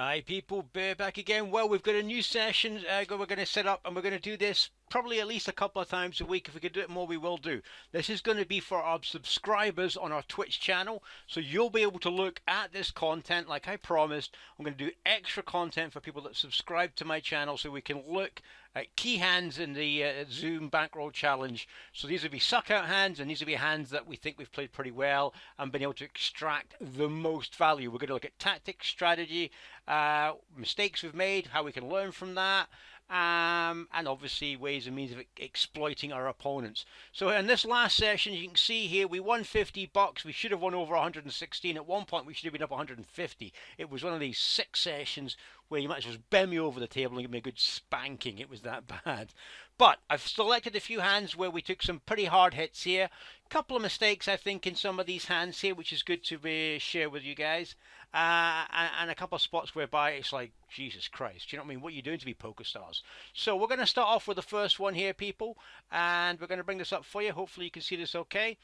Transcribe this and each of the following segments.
Hi people, Bear back again. Well, we've got a new session we're going to set up, and we're going to do this probably at least a couple of times a week. If we could do it more, we will do. This is going to be for our subscribers on our Twitch channel, so you'll be able to look at this content like I promised. I'm going to do extra content for people that subscribe to my channel, so we can look at key hands in the Zoom Bankroll challenge. So these will be suck out hands, and these will be hands that we think we've played pretty well and been able to extract the most value. We're going to look at tactics, strategy, mistakes we've made, how we can learn from that, and obviously ways and means of exploiting our opponents. So in this last session, you can see here we won $50. We should have won over 116. At one point, we should have been up 150. It was one of these 6 sessions where you might as well bend me over the table and give me a good spanking. It was that bad. But I've selected a few hands where we took some pretty hard hits here. A couple of mistakes, I think, in some of these hands here, which is good to share with you guys. And a couple of spots whereby it's like, Jesus Christ, you know what I mean? What are you doing to be poker stars? So we're going to start off with the first one here, people. And we're going to bring this up for you. Hopefully you can see this okay.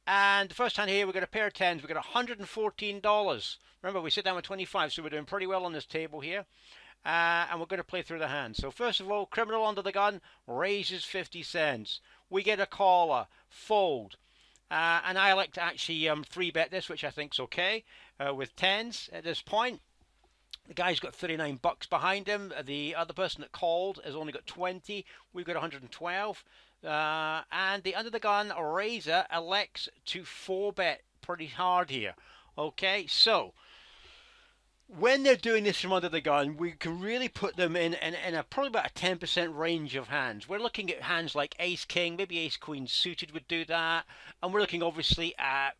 And the first hand here, we've got a pair of 10s. We've got $114. Remember, we sit down with 25, so we're doing pretty well on this table here. And we're going to play through the hand. So first of all, criminal under the gun raises 50 cents. We get a caller, fold. And I like to actually 3-bet this, which I think's okay, with 10s at this point. The guy's got $39 behind him. The other person that called has only got 20. We've got 112. And the under the gun raiser elects to 4-bet pretty hard here. Okay, so when they're doing this from under the gun, we can really put them in a probably about a 10% range of hands. We're looking at hands like Ace King, maybe Ace Queen suited would do that, and we're looking obviously at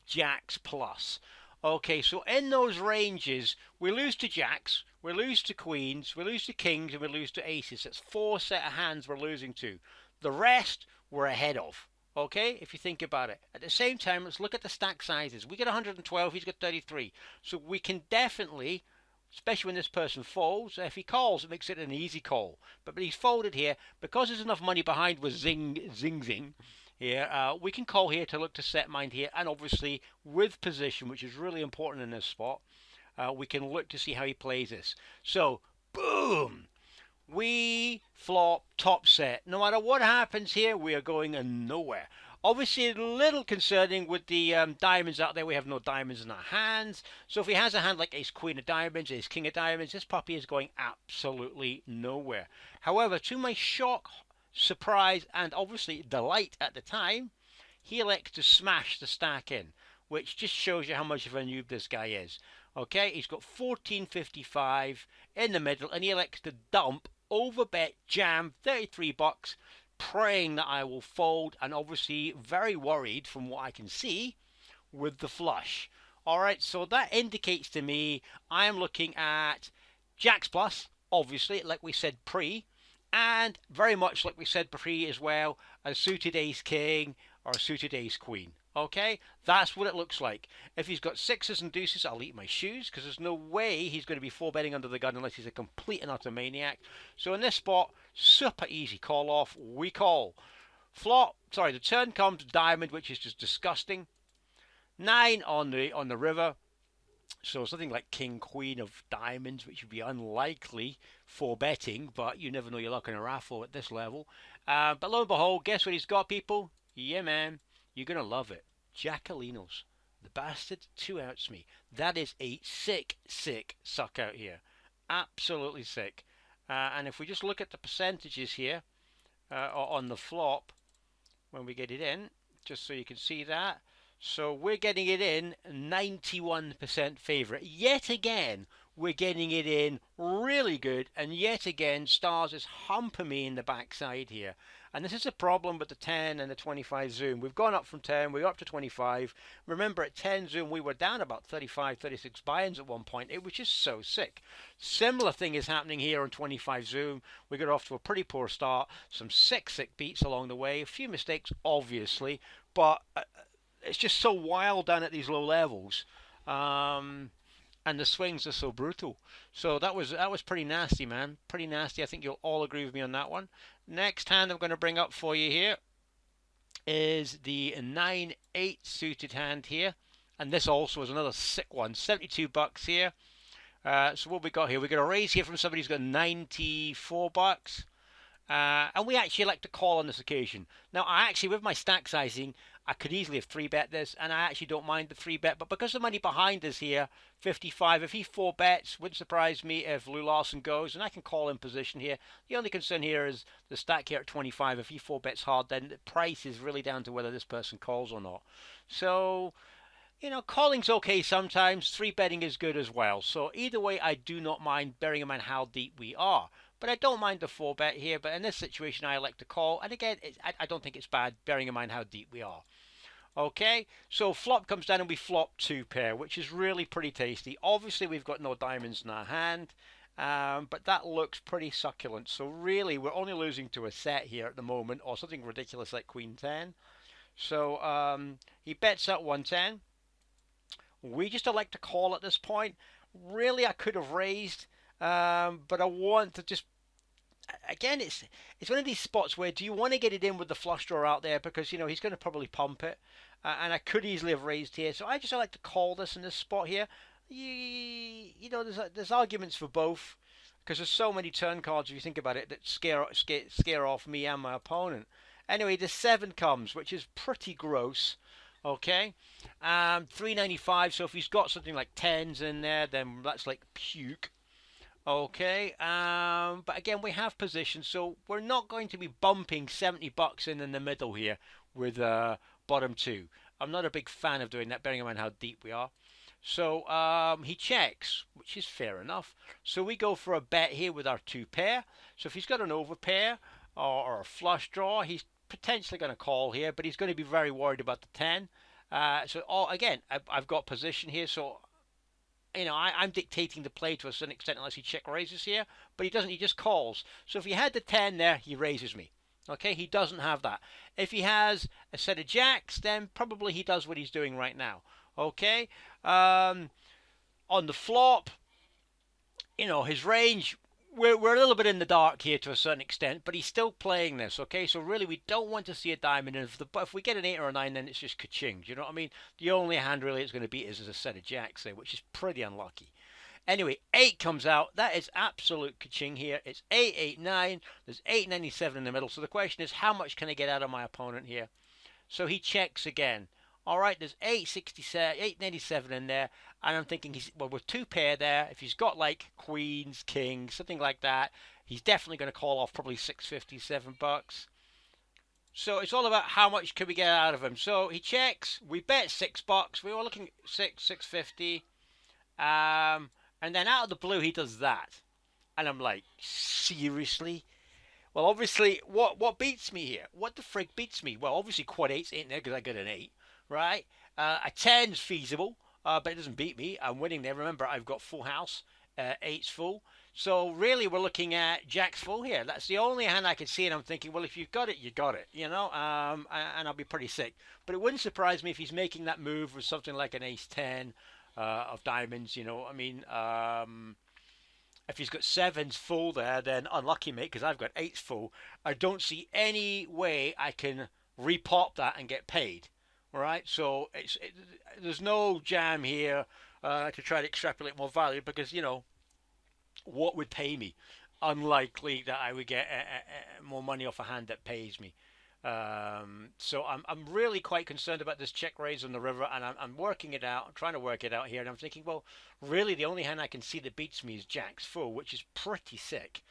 Jacks plus. Okay, so in those ranges, we lose to Jacks, we lose to Queens, we lose to Kings, and we lose to Aces. That's 4 set of hands we're losing to. The rest we're ahead of. Okay, if you think about it. At the same time, let's look at the stack sizes. We get 112, he's got 33. So we can definitely, especially when this person folds, if he calls, it makes it an easy call. But he's folded here, because there's enough money behind with zing here, we can call here to look to set mind here, and obviously with position, which is really important in this spot, we can look to see how he plays this. So, boom! We flop top set. No matter what happens here, we are going nowhere. Obviously, a little concerning with the diamonds out there. We have no diamonds in our hands. So if he has a hand like Ace Queen of Diamonds, Ace King of Diamonds, this puppy is going absolutely nowhere. However, to my shock, surprise, and obviously delight at the time, he elects to smash the stack in, which just shows you how much of a noob this guy is. Okay, he's got 14.55 in the middle, and he elects to dump, overbet, jam, $33, praying that I will fold, and obviously very worried from what I can see with the flush. Alright, so that indicates to me I am looking at Jacks plus, obviously, like we said pre, and very much like we said pre as well, a suited Ace King or a suited Ace Queen. Okay, that's what it looks like. If he's got 6s and deuces, I'll eat my shoes, because there's no way he's going to be 4-betting under the gun unless he's a complete and utter maniac. So in this spot, super easy call off. We call. Flop, sorry, the turn comes diamond, which is just disgusting. 9 on the river. So something like King, Queen of Diamonds, which would be unlikely for betting, but you never know your luck in a raffle at this level. But lo and behold, guess what he's got, people? Yeah, man. You're going to love it. Jackalinos. The bastard 2-outs me. That is a sick suck out here. Absolutely sick. And if we just look at the percentages here on the flop, when we get it in, just so you can see that. So we're getting it in 91% favourite. Yet again, we're getting it in really good. And yet again, Stars is humping me in the backside here. And this is a problem with the 10 and the 25 zoom. We've gone up from 10, we're up to 25. Remember, at 10 zoom, we were down about 35, 36 buy-ins at one point. It was just so sick. Similar thing is happening here on 25 zoom. We got off to a pretty poor start. Some sick beats along the way. A few mistakes, obviously. But it's just so wild down at these low levels. And the swings are so brutal. So that was pretty nasty, man. Pretty nasty. I think you'll all agree with me on that one. Next hand I'm going to bring up for you here is the 9-8 suited hand here. And this also is another sick one. $72 here. So what we got here? We got a raise here from somebody who's got 94 bucks. And we actually like to call on this occasion. Now, I actually, with my stack sizing, I could easily have 3-bet this, and I actually don't mind the 3-bet. But because the money behind us here, 55, if he 4-bets, wouldn't surprise me if Lou Larson goes, and I can call in position here. The only concern here is the stack here at 25. If he 4-bets hard, then the price is really down to whether this person calls or not. So, you know, calling's okay sometimes. 3-betting is good as well. So either way, I do not mind, bearing in mind how deep we are. But I don't mind the 4-bet here. But in this situation, I like to call. And again, I don't think it's bad, bearing in mind how deep we are. Okay, so flop comes down and we flop 2-pair, which is really pretty tasty. Obviously, we've got no diamonds in our hand. But that looks pretty succulent. So really, we're only losing to a set here at the moment, or something ridiculous like Queen 10. So he bets at 110. We just elect to call at this point. Really, I could have raised, but I want to just... Again, it's one of these spots where do you want to get it in with the flush draw out there, because, you know, he's going to probably pump it. And I could easily have raised here. So I just like to call this in this spot here. You know, there's arguments for both, because there's so many turn cards, if you think about it, that scare off me and my opponent. Anyway, the 7 comes, which is pretty gross. Okay, 395. So if he's got something like 10s in there, then that's like puke. Okay, but again, we have position, so we're not going to be bumping 70 bucks in the middle here with bottom 2. I'm not a big fan of doing that, bearing in mind how deep we are. So he checks, which is fair enough. So we go for a bet here with our 2-pair. So if he's got an overpair or a flush draw, he's potentially going to call here, but he's going to be very worried about the 10. Again, I've got position here, so you know, I'm dictating the play to a certain extent unless he check raises here, but he doesn't, he just calls. So if he had the 10 there, he raises me. Okay, he doesn't have that. If he has a set of jacks, then probably he does what he's doing right now. Okay, on the flop, you know, his range, we're a little bit in the dark here to a certain extent, but he's still playing this, okay? So really, we don't want to see a diamond. And if we get an 8 or a 9, then it's just ka-ching. Do you know what I mean? The only hand really it's going to beat is a set of jacks there, which is pretty unlucky. Anyway, 8 comes out. That is absolute ka-ching here. It's 889. There's 897 in the middle. So the question is, how much can I get out of my opponent here? So he checks again. All right, there's 867, 897 in there, and I'm thinking with 2-pair there. If he's got like queens, kings, something like that, he's definitely going to call off probably 657 bucks. So it's all about how much can we get out of him. So he checks. We bet $6. We were looking at 650, and then out of the blue he does that, and I'm like, seriously? Well, obviously, what beats me here? What the frig beats me? Well, obviously quad 8's ain't there because I got an 8. Right, a 10's feasible, but it doesn't beat me. I'm winning there. Remember, I've got full house, 8's full. So really, we're looking at jack's full here. That's the only hand I can see, and I'm thinking, well, if you've got it, you got it, you know. And I'll be pretty sick. But it wouldn't surprise me if he's making that move with something like an ace 10 of diamonds. You know, I mean, if he's got 7's full there, then unlucky mate, because I've got 8's full. I don't see any way I can repop that and get paid. Right, so there's no jam here to try to extrapolate more value, because, you know, what would pay me? Unlikely that I would get more money off a hand that pays me. So I'm really quite concerned about this check raise on the river, and I'm working it out. I'm trying to work it out here, and I'm thinking, well, really the only hand I can see that beats me is jack's full, which is pretty sick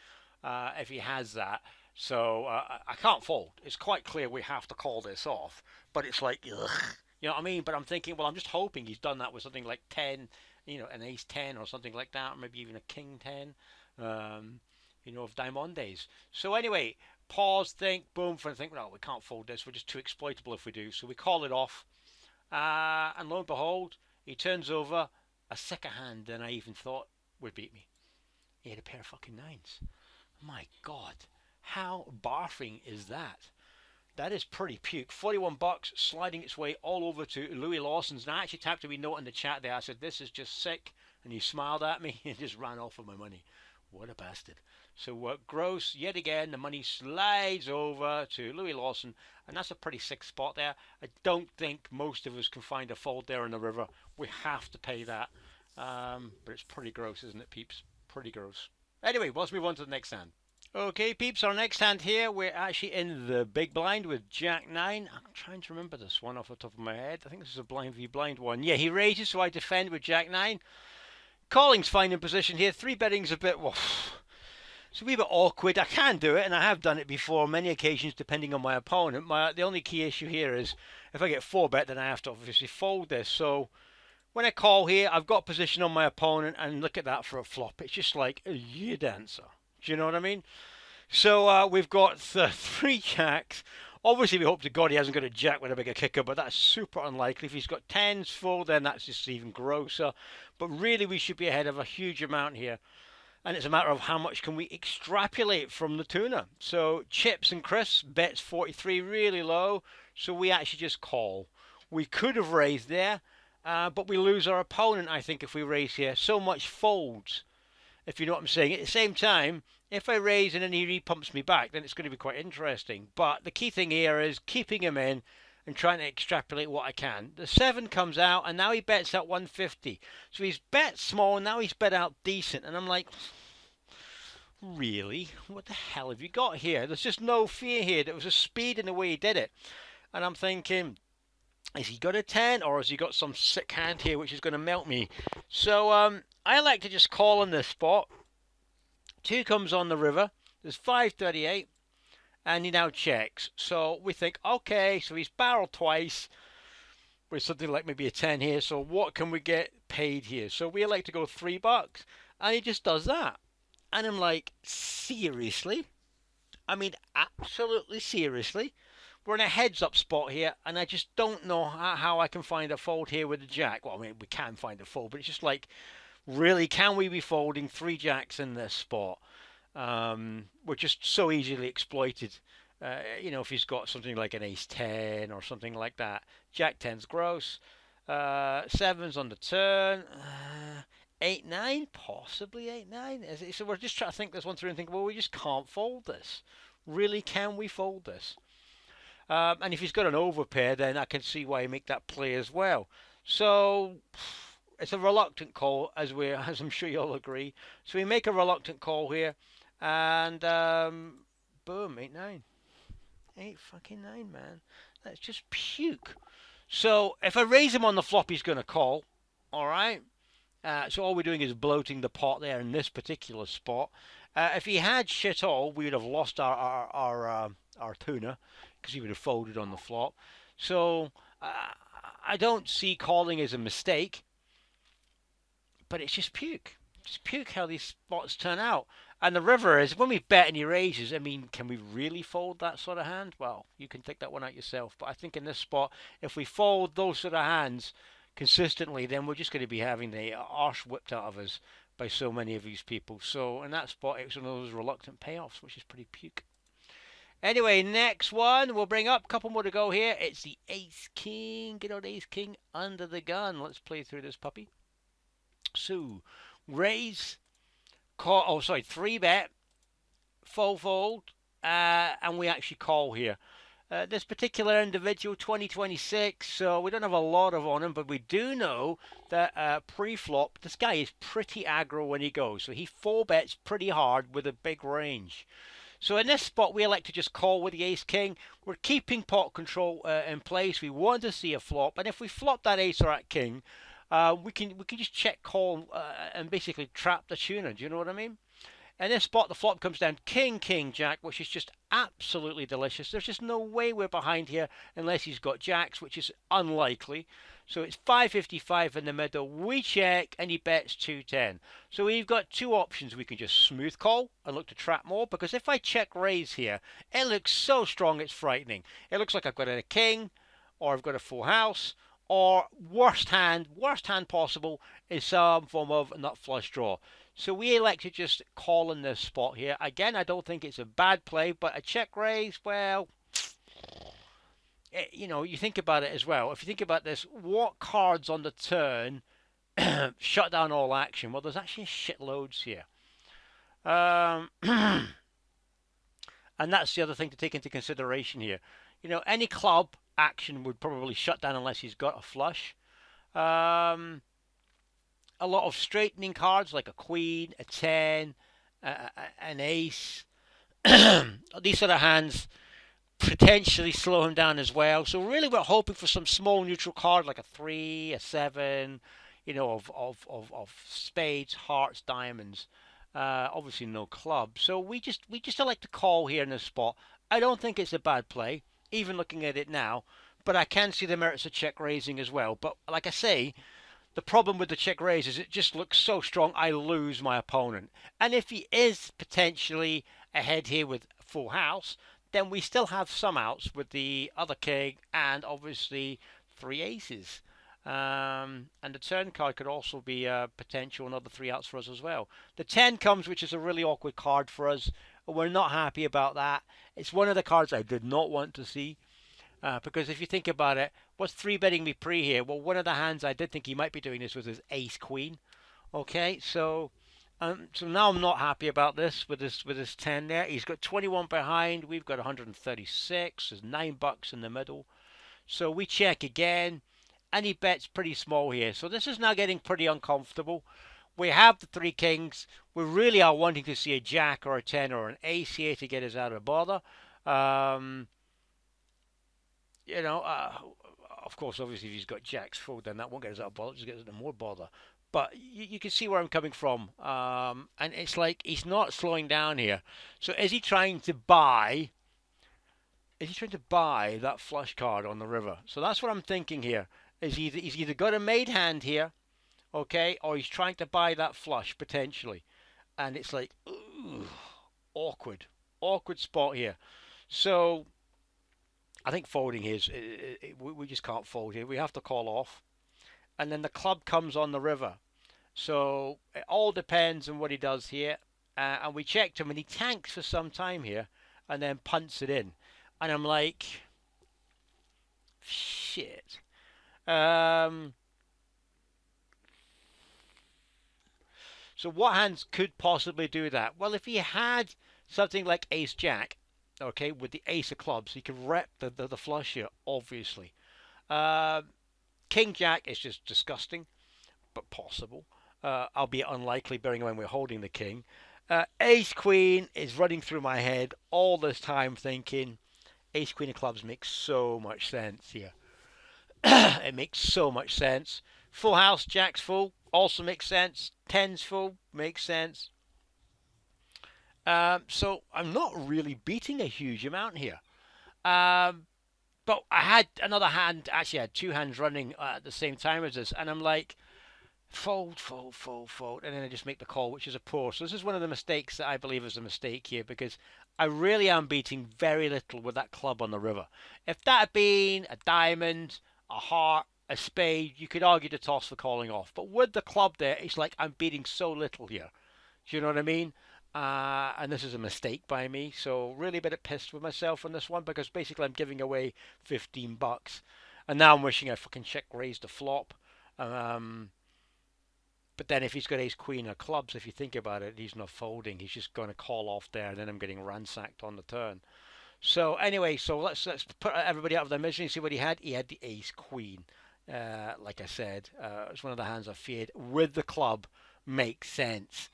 if he has that. So I can't fold. It's quite clear we have to call this off. But it's like, ugh, you know what I mean? But I'm thinking, well, I'm just hoping he's done that with something like 10, you know, an ace 10 or something like that, or maybe even a king 10, you know, of Diamondes. So anyway, pause, think, boom, and think, well, we can't fold this. We're just too exploitable if we do. So we call it off. And lo and behold, he turns over a sicker hand than I even thought would beat me. He had a pair of fucking 9s. My God. How barfing is that? That is pretty puke. 41 bucks sliding its way all over to Louis Lawson's. And I actually tapped a wee note in the chat there. I said, this is just sick. And he smiled at me and just ran off with my money. What a bastard. So gross, yet again, the money slides over to Louis Lawson. And that's a pretty sick spot there. I don't think most of us can find a fold there in the river. We have to pay that. But it's pretty gross, isn't it, peeps? Pretty gross. Anyway, let's move on to the next hand. Okay, peeps, our next hand here, we're actually in the big blind with Jack 9. I'm trying to remember this one off the top of my head. I think this is a blind v blind one. Yeah, he raises, so I defend with Jack 9. Calling's fine in position here. 3-betting's a bit, well, it's a wee bit awkward. I can do it, and I have done it before on many occasions, depending on my opponent. The only key issue here is if I get 4-bet, then I have to obviously fold this. So when I call here, I've got position on my opponent, and look at that for a flop. It's just like a year dancer. Do you know what I mean? So we've got the 3 jacks. Obviously, we hope to God he hasn't got a jack with a bigger kicker, but that's super unlikely. If he's got 10s full, then that's just even grosser. But really, we should be ahead of a huge amount here. And it's a matter of how much can we extrapolate from the tuna. So Chips and Chris bets 43, really low. So we actually just call. We could have raised there, but we lose our opponent, I think, if we raise here. So much folds, if you know what I'm saying. At the same time, if I raise and then he repumps me back, then it's going to be quite interesting. But the key thing here is keeping him in and trying to extrapolate what I can. The 7 comes out, and now he bets out 150. So he's bet small, and now he's bet out decent. And I'm like, really? What the hell have you got here? There's just no fear here. There was a speed in the way he did it. And I'm thinking, has he got a 10, or has he got some sick hand here which is going to melt me? So I like to just call on this spot. 2 comes on the river. There's 538. And he now checks. So we think, okay, so he's barreled twice with something like maybe a 10 here. So what can we get paid here? So we elect to go $3. And he just does that. And I'm like, seriously? I mean, absolutely seriously? We're in a heads-up spot here, and I just don't know how I can find a fold here with the jack. Well, I mean, we can find a fold, but it's just like, really, can we be folding 3 jacks in this spot? We're just so easily exploited. You know, if he's got something like an ace 10 or something like that. Jack 10's gross. 7's on the turn. 8-9, possibly 8-9. So we're just trying to think this one through and think, well, we just can't fold this. Really, can we fold this? And if he's got an overpair, then I can see why he make that play as well. So it's a reluctant call, as I'm sure you'll agree. So we make a reluctant call here. And boom, 8-9. 8-9, man. That's just puke. So if I raise him on the flop, he's going to call. All right. So all we're doing is bloating the pot there in this particular spot. If he had shit all, we would have lost our tuna because he would have folded on the flop. So I don't see calling as a mistake, but it's just puke. It's puke how these spots turn out. And the river is, when we bet and he raises, I mean, can we really fold that sort of hand? Well, you can take that one out yourself. But I think in this spot, if we fold those sort of hands consistently, then we're just going to be having the arse whipped out of us by so many of these people. So in that spot, it's one of those reluctant payoffs, which is pretty puke. Anyway, next one we'll bring up. A couple more to go here. It's the Ace King. Get out Ace King under the gun. Let's play through this puppy. So, raise, call. Oh, sorry, 3-bet, full fold, and we actually call here. This particular individual, 2026, so we don't have a lot on him, but we do know that pre-flop, this guy is pretty aggro when he goes. So he 4-bets pretty hard with a big range. So in this spot, we elect to just call with the Ace-King. We're keeping pot control in place. We want to see a flop, and if we flop that Ace or that King, we can just check call and basically trap the tuner. Do you know what I mean? In this spot, the flop comes down King, King, Jack, which is just absolutely delicious. There's just no way we're behind here unless he's got jacks, which is unlikely. So it's 555 in the middle. We check, and he bets 210. So we've got 2 options. We can just smooth call and look to trap more, because if I check raise here, it looks so strong it's frightening. It looks like I've got a king, or I've got a full house, or worst hand possible is some form of nut flush draw. So we elect to just call in this spot here. Again, I don't think it's a bad play, but a check raise, well, you know, you think about it as well. If you think about this, what cards on the turn shut down all action? Well, there's actually shitloads here. And that's the other thing to take into consideration here. You know, any club action would probably shut down unless he's got a flush. a lot of straightening cards like a queen, a 10, an ace. These sort of hands potentially slow him down as well. So really, we're hoping for some small neutral card like a 3, a 7, of spades, hearts, diamonds. Obviously, no clubs. So we just elect to call here in this spot. I don't think it's a bad play, even looking at it now. But I can see the merits of check raising as well. But like I say, the problem with the check raise is it just looks so strong, I lose my opponent. And if he is potentially ahead here with full house, then we still have some outs with the other king and obviously 3 aces. And the turn card could also be a potential another 3 outs for us as well. The 10 comes, which is a really awkward card for us. We're not happy about that. It's one of the cards I did not want to see. Because if you think about it, what's 3-betting me pre here? Well, one of the hands I did think he might be doing this was his ace queen. Okay, so now I'm not happy about this with his 10 there. He's got 21 behind. We've got 136. There's $9 in the middle. So we check again, and he bets pretty small here. So this is now getting pretty uncomfortable. We have the 3 kings. We really are wanting to see a jack or a 10 or an ace here to get us out of bother. Of course, obviously, if he's got jacks full, then that won't get us out of bother, just get us into more bother. But you can see where I'm coming from. And it's like he's not slowing down here. So is he trying to buy? Is he trying to buy that flush card on the river? So that's what I'm thinking here. He's either got a made hand here, okay, or he's trying to buy that flush potentially. And it's like, ooh, awkward spot here. So I think folding here is, we just can't fold here. We have to call off. And then the club comes on the river. So it all depends on what he does here. And we checked him and he tanks for some time here and then punts it in. And I'm like, shit. So what hands could possibly do that? Well, if he had something like ace jack, okay, with the ace of clubs, he could rep the flush here, obviously. King jack is just disgusting, but possible. Albeit unlikely, bearing in mind we're holding the king. Ace queen is running through my head all this time, thinking ace queen of clubs makes so much sense here. It makes so much sense. Full house, jack's full, also makes sense. Tens full, makes sense. So I'm not really beating a huge amount here. But I had another hand, actually I had 2 hands running at the same time as this, and I'm like, fold, and then I just make the call, which is a poor. So this is one of the mistakes that I believe is a mistake here, because I really am beating very little with that club on the river. If that had been a diamond, a heart, a spade, you could argue the toss for calling off. But with the club there, it's like I'm beating so little here. Do you know what I mean? And this is a mistake by me, so really a bit pissed with myself on this one, because basically I'm giving away $15, and now I'm wishing I fucking check raised the flop. But then if he's got ace queen or clubs, if you think about it, he's not folding. He's just going to call off there, and then I'm getting ransacked on the turn. So anyway, so let's put everybody out of their misery and see what he had. He had the ace queen. Like I said, it's one of the hands I feared. With the club, makes sense.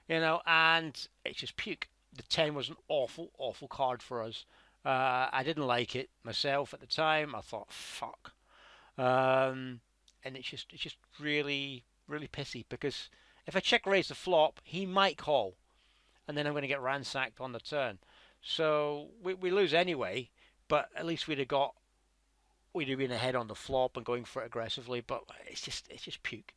And it's just puke. The 10 was an awful card for us. I didn't like it myself at the time. I thought, fuck. And it's just really pissy, because if I check raise the flop, he might call, and then I'm going to get ransacked on the turn. So we lose anyway, but at least we'd have been ahead on the flop and going for it aggressively. But it's just puke.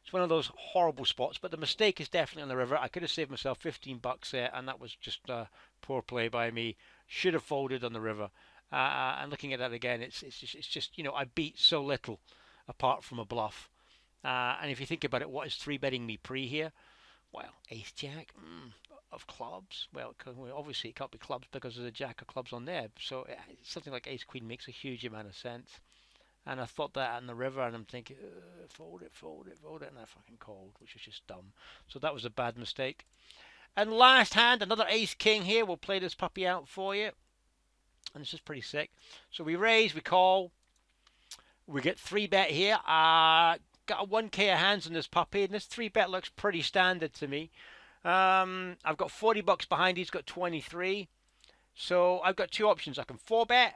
It's one of those horrible spots, but the mistake is definitely on the river. I could have saved myself $15 there, and that was just poor play by me. Should have folded on the river. And looking at that again, it's just I beat so little apart from a bluff. And if you think about it, what is 3-betting me pre here? Well, ace jack of clubs. Well, obviously it can't be clubs because there's a jack of clubs on there. So something like ace queen makes a huge amount of sense. And I thought that on the river, and I'm thinking, fold it, and I fucking called, which was just dumb. So that was a bad mistake. And last hand, another ace king here. We'll play this puppy out for you. And this is pretty sick. So we raise, we call. We get 3-bet here. got a 1k of hands on this puppy, and this 3-bet looks pretty standard to me. I've got 40 bucks behind. He's got 23. So I've got two options. I can 4-bet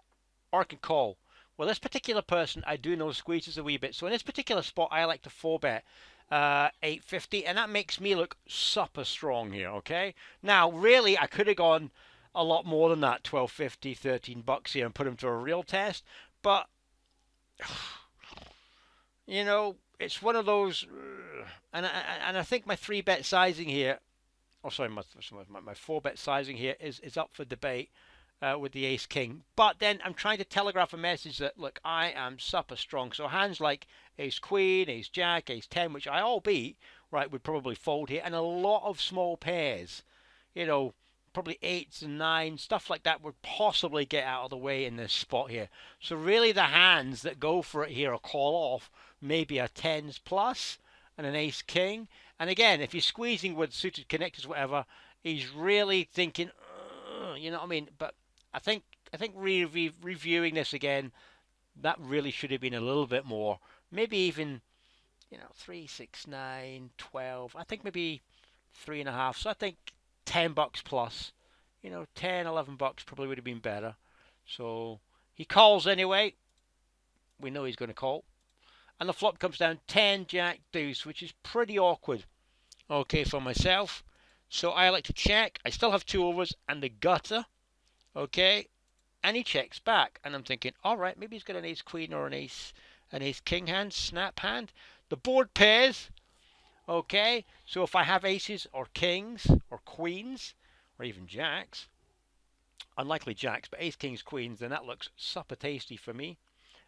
or I can call. Well, this particular person, I do know squeezes a wee bit. So in this particular spot, I like to 4-bet 850, and that makes me look super strong here, okay? Now, really, I could have gone a lot more than that, 12.50, 13 bucks here, and put him to a real test. But, you know, it's one of those, and I think my 3-bet sizing here, oh sorry, my 4-bet sizing here is up for debate with the ace king. But then I'm trying to telegraph a message that, look, I am super strong. So hands like ace queen, ace jack, ace 10, which I all beat, right, would probably fold here, and a lot of small pairs, you know, probably 8s and 9s, stuff like that would possibly get out of the way in this spot here. So really the hands that go for it here or call off maybe a 10s plus and an ace king. And again, if you're squeezing with suited connectors, whatever, he's really thinking, you know what I mean? But I think reviewing this again, that really should have been a little bit more. Maybe even, you know, 3, 6, 9, 12. I think maybe 3.5. So I think 10 bucks plus. You know, 10, 11 bucks probably would have been better. So he calls anyway. We know he's going to call. And the flop comes down 10, jack, deuce, which is pretty awkward. Okay, for myself. So I like to check. I still have 2 overs and the gutter. Okay, and he checks back, and I'm thinking, all right, maybe he's got an ace queen or an ace king hand, snap hand. The board pairs. Okay, so if I have aces or kings or queens or even jacks, unlikely jacks, but ace, kings, queens, then that looks super tasty for me.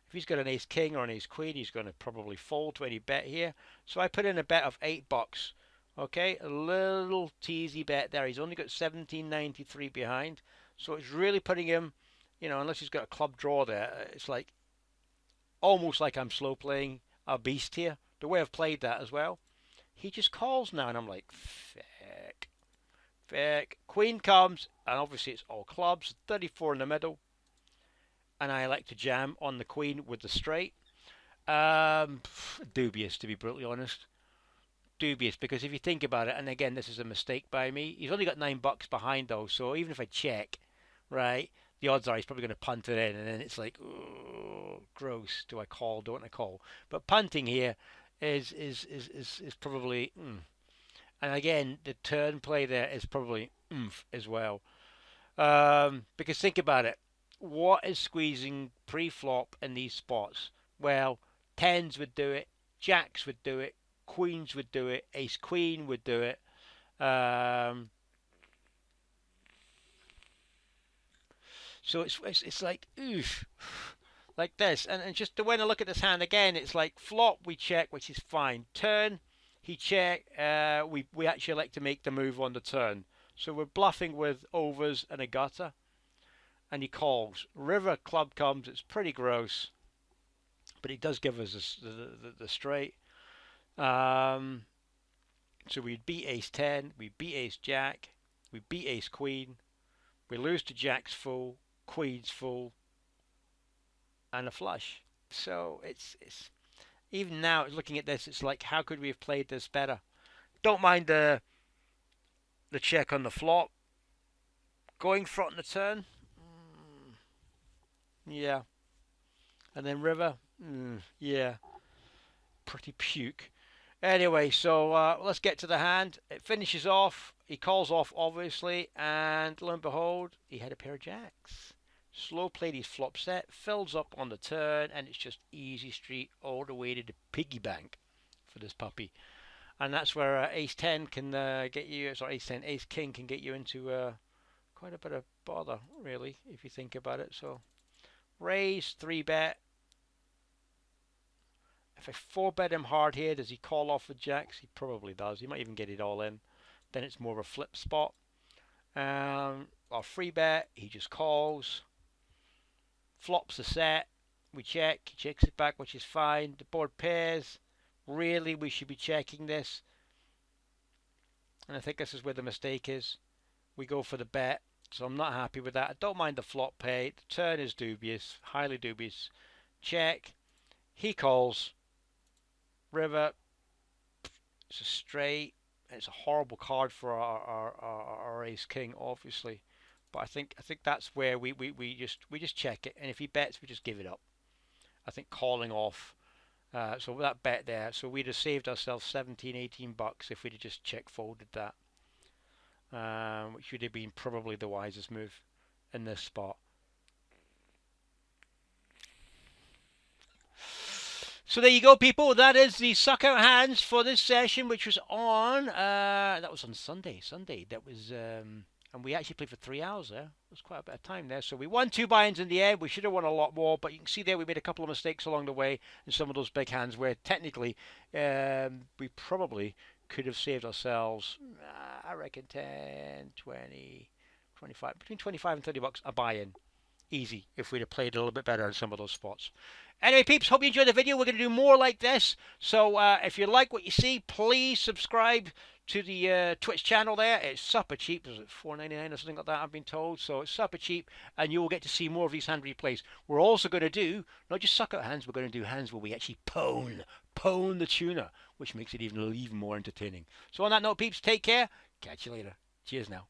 If he's got an ace king or an ace queen, he's going to probably fold to any bet here. So I put in a bet of 8 bucks. Okay, a little teasy bet there. He's only got 17.93 behind. So it's really putting him, you know, unless he's got a club draw there, it's like almost like I'm slow playing a beast here. The way I've played that as well. He just calls now, and I'm like, feck. Queen comes, and obviously it's all clubs, 34 in the middle. And I like to jam on the queen with the straight. Dubious, to be brutally honest. Dubious, because if you think about it, and again, this is a mistake by me, he's only got 9 bucks behind though, so even if I check, right, the odds are he's probably going to punt it in, and then it's like, oh, gross. Do I call? Don't I call? But punting here is probably, and again, the turn play there is probably as well. Because think about it, what is squeezing pre-flop in these spots? Well, 10s would do it, jacks would do it, queens would do it, ace queen would do it. So it's like, oof, like this. And just the way I look at this hand again, it's like flop, we check, which is fine. Turn, he check, we actually like to make the move on the turn. So we're bluffing with overs and a gutter. And he calls. River club comes, it's pretty gross. But he does give us the straight. So we beat ace 10, we beat ace jack, we beat ace queen, we lose to jacks full, queens full, and a flush. So it's even now looking at this, it's like, how could we have played this better? Don't mind the check on the flop. Going front on the turn, yeah. And then river, yeah. Pretty puke. Anyway, so let's get to the hand. It finishes off. He calls off, obviously, and lo and behold, he had a pair of jacks. Slow played his flop set, fills up on the turn, and it's just easy street all the way to the piggy bank for this puppy. And that's where ace 10 can get you, sorry, ace 10, ace king can get you into quite a bit of bother, really, if you think about it. So raise, 3-bet. If I 4-bet him hard here, does he call off with jacks? He probably does. He might even get it all in. Then it's more of a flip spot. Or 3-bet, he just calls. Flops the set. We check. He checks it back, which is fine. The board pairs. Really, we should be checking this. And I think this is where the mistake is. We go for the bet. So I'm not happy with that. I don't mind the flop pay. The turn is dubious. Highly dubious. Check. He calls. river. It's a straight. It's a horrible card for our ace king, obviously. But I think that's where we just check it, and if he bets, we just give it up. I think calling off. So that bet there, so we'd have saved ourselves 17, 18 bucks if we'd have just check folded that, which would have been probably the wisest move in this spot. So there you go, people. That is the suck out hands for this session, which was on. That was on Sunday. That was, and we actually played for 3 hours there. It was quite a bit of time there. So we won 2 buy-ins in the end. We should have won a lot more, but you can see there we made a couple of mistakes along the way in some of those big hands where technically we probably could have saved ourselves, I reckon 10, 20, 25, between 25 and 30 bucks a buy-in. Easy if we'd have played a little bit better in some of those spots. Anyway, peeps, hope you enjoyed the video. We're going to do more like this. So if you like what you see, please subscribe to the Twitch channel there. It's super cheap. Is it $4.99 or something like that, I've been told. So it's super cheap, and you will get to see more of these hand replays. We're also going to do, not just suck out hands, we're going to do hands where we actually pwn the tuner, which makes it even more entertaining. So on that note, peeps, take care. Catch you later. Cheers now.